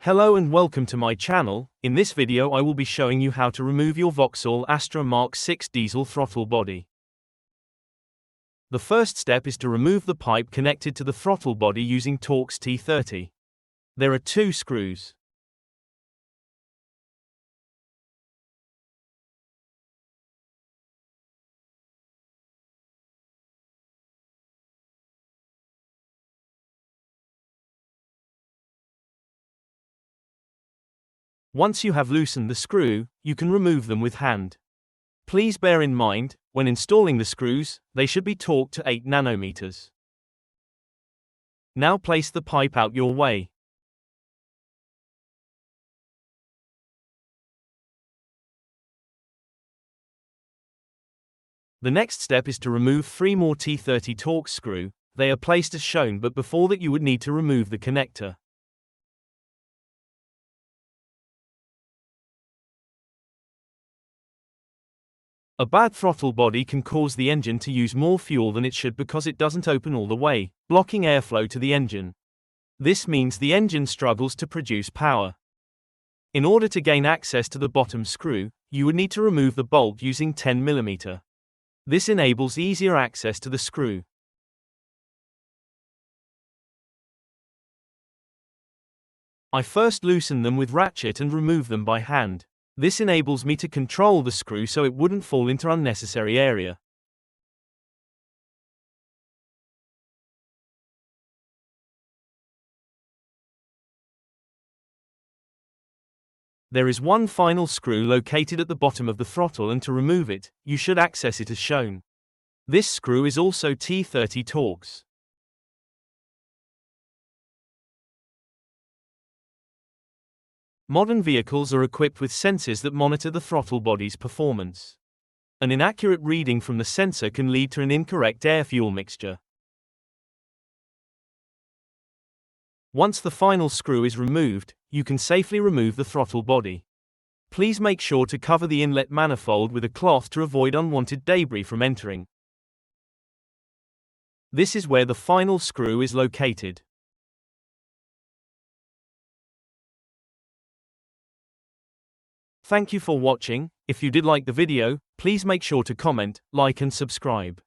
Hello and welcome to my channel. In this video I will be showing you how to remove your Vauxhall Astra MK6 diesel throttle body. The first step is to remove the pipe connected to the throttle body using Torx T30. There are two screws. Once you have loosened the screw, you can remove them with hand. Please bear in mind, when installing the screws, they should be torqued to 8 nanometers. Now place the pipe out your way. The next step is to remove 3 more T30 Torx screw. They are placed as shown, but before that you would need to remove the connector. A bad throttle body can cause the engine to use more fuel than it should because it doesn't open all the way, blocking airflow to the engine. This means the engine struggles to produce power. In order to gain access to the bottom screw, you would need to remove the bolt using 10 mm. This enables easier access to the screw. I first loosen them with ratchet and remove them by hand. This enables me to control the screw so it wouldn't fall into unnecessary area. There is one final screw located at the bottom of the throttle, and to remove it, you should access it as shown. This screw is also T30 Torx. Modern vehicles are equipped with sensors that monitor the throttle body's performance. An inaccurate reading from the sensor can lead to an incorrect air-fuel mixture. Once the final screw is removed, you can safely remove the throttle body. Please make sure to cover the inlet manifold with a cloth to avoid unwanted debris from entering. This is where the final screw is located. Thank you for watching. If you did like the video, please make sure to comment, like and subscribe.